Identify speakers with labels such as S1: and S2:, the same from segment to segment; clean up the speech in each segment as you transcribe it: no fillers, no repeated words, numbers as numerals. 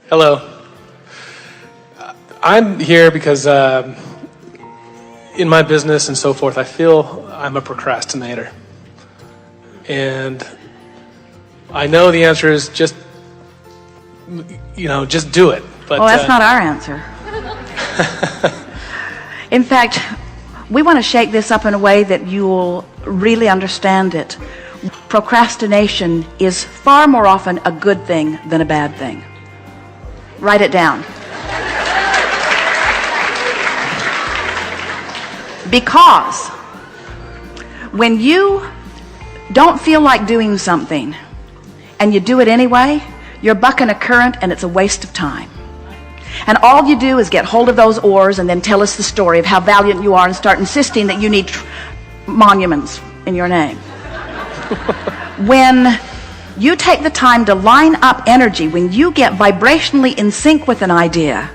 S1: Hello. I'm here because in my business and so forth, I feel I'm a procrastinator. And I know the answer is just do it. But,
S2: well, that's not our answer. In fact, we want to shake this up in a way that you'll really understand it. Procrastination is far more often a good thing than a bad thing. Write it down. Because when you don't feel like doing something and you do it anyway, you're bucking a current and it's a waste of time. And all you do is get hold of those oars and then tell us the story of how valiant you are and start insisting that you need monuments in your name. When you take the time to line up energy, when you get vibrationally in sync with an idea,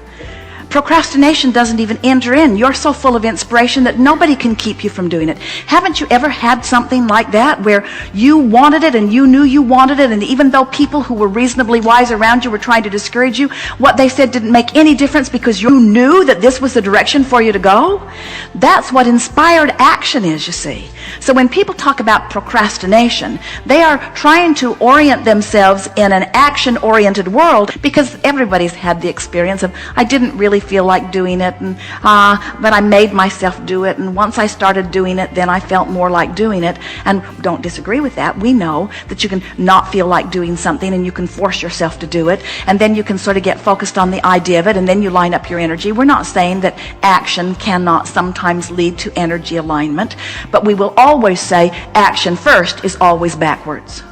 S2: procrastination doesn't even enter in. You're so full of inspiration that nobody can keep you from doing it. Haven't you ever had something like that where you wanted it and you knew you wanted it, and even though people who were reasonably wise around you were trying to discourage you, what they said didn't make any difference because you knew that this was the direction for you to go? That's what inspired action is, you see. So when people talk about procrastination, they are trying to orient themselves in an action-oriented world because everybody's had the experience of, I didn't really feel like doing it, and but I made myself do it, and once I started doing it, then I felt more like doing it. And don't disagree with that. We know that you can not feel like doing something and you can force yourself to do it, and then you can sort of get focused on the idea of it, and then you line up your energy. We're not saying that action cannot sometimes lead to energy alignment, but we will always say action first is always backwards.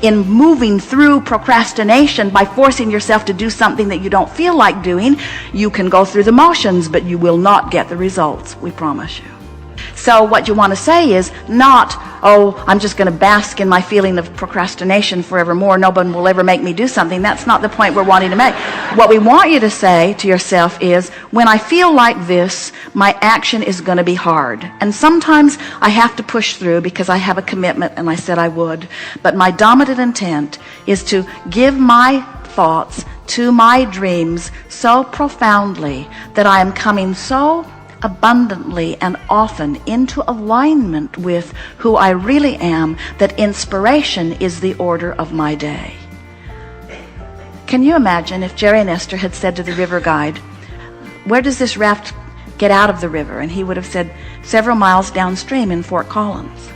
S2: In moving through procrastination by forcing yourself to do something that you don't feel like doing, you can go through the motions, but you will not get the results, we promise you. So what you want to say is not, oh, I'm just going to bask in my feeling of procrastination forevermore. No one will ever make me do something. That's not the point we're wanting to make. What we want you to say to yourself is, when I feel like this, my action is going to be hard. And sometimes I have to push through because I have a commitment and I said I would. But my dominant intent is to give my thoughts to my dreams so profoundly that I am coming so abundantly and often into alignment with who I really am that inspiration is the order of my day. Can you imagine if Jerry and Esther had said to the river guide, where does this raft get out of the river? And he would have said, several miles downstream in Fort Collins.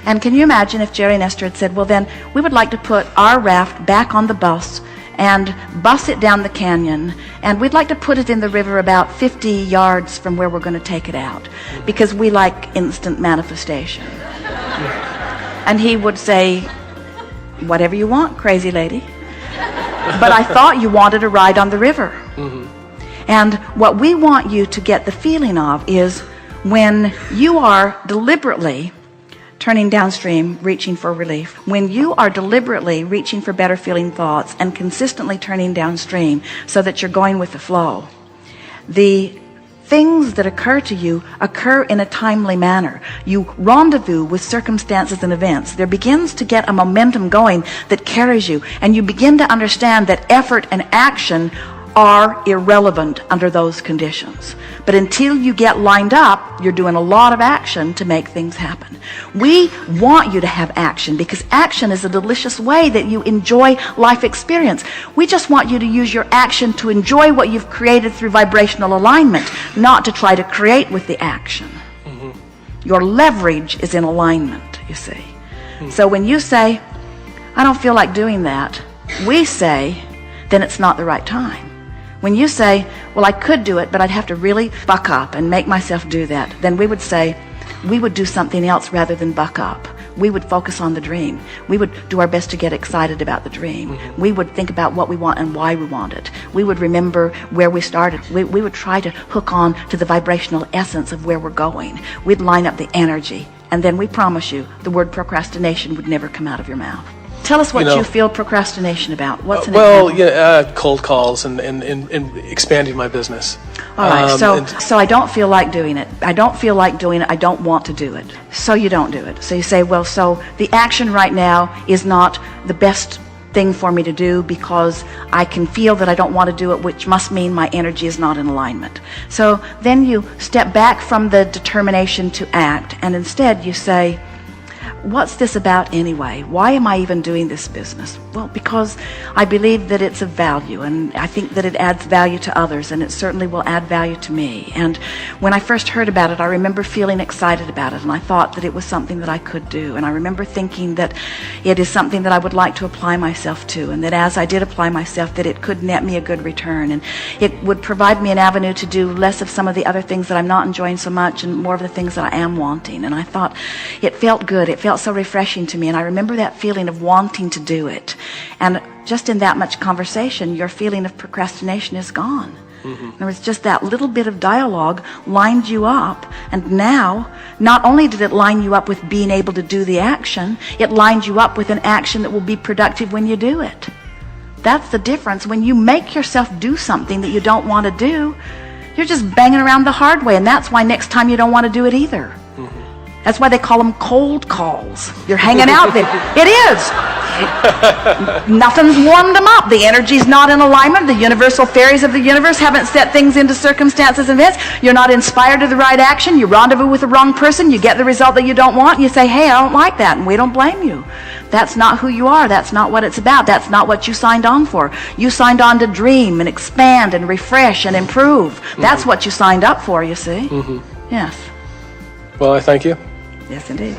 S2: And can you imagine if Jerry and Esther had said, well then, we would like to put our raft back on the bus and bus it down the canyon, and we'd like to put it in the river about 50 yards from where we're going to take it out, because we like instant manifestation. And he would say, whatever you want, crazy lady. But I thought you wanted a ride on the river. And what we want you to get the feeling of is when you are deliberately turning downstream, reaching for relief. When you are deliberately reaching for better feeling thoughts and consistently turning downstream so that you're going with the flow, the things that occur to you occur in a timely manner. You rendezvous with circumstances and events. There begins to get a momentum going that carries you, and you begin to understand that effort and action are irrelevant under those conditions. But until you get lined up, you're doing a lot of action to make things happen. We want you to have action because action is a delicious way that you enjoy life experience. We just want you to use your action to enjoy what you've created through vibrational alignment, not to try to create with the action. Your leverage is in alignment, you see. So when you say, I don't feel like doing that, we say, then it's not the right time. When you say, well, I could do it, but I'd have to really buck up and make myself do that, then we would say, we would do something else rather than buck up. We would focus on the dream. We would do our best to get excited about the dream. We would think about what we want and why we want it. We would remember where we started. We would try to hook on to the vibrational essence of where we're going. We'd line up the energy. And then we promise you, the word procrastination would never come out of your mouth. Tell us what you feel procrastination about. What's an example?
S1: Cold calls and expanding my business.
S2: All right, so I don't feel like doing it. I don't feel like doing it. I don't want to do it. So you don't do it. So you say, well, so the action right now is not the best thing for me to do because I can feel that I don't want to do it, which must mean my energy is not in alignment. So then you step back from the determination to act, and instead you say, what's this about anyway? Why am I even doing this business? Well, because I believe that it's of value, and I think that it adds value to others, and it certainly will add value to me. And when I first heard about it, I remember feeling excited about it, and I thought that it was something that I could do. And I remember thinking that it is something that I would like to apply myself to, and that as I did apply myself, that it could net me a good return, and it would provide me an avenue to do less of some of the other things that I'm not enjoying so much, and more of the things that I am wanting. And I thought it felt good. It felt so refreshing to me, and I remember that feeling of wanting to do it. And just in that much conversation, your feeling of procrastination is gone. There was just that little bit of dialogue lined you up, and now not only did it line you up with being able to do the action, it lined you up with an action that will be productive when you do it. That's the difference. When you make yourself do something that you don't want to do, you're just banging around the hard way, and that's why next time you don't want to do it either. That's why they call them cold calls. You're hanging out there. It is. Nothing's warmed them up. The energy's not in alignment. The universal fairies of the universe haven't set things into circumstances and events. You're not inspired to the right action. You rendezvous with the wrong person. You get the result that you don't want. And you say, hey, I don't like that. And we don't blame you. That's not who you are. That's not what it's about. That's not what you signed on for. You signed on to dream and expand and refresh and improve. That's what you signed up for, you see. Yes.
S1: Well, I thank you.
S2: Yes, indeed.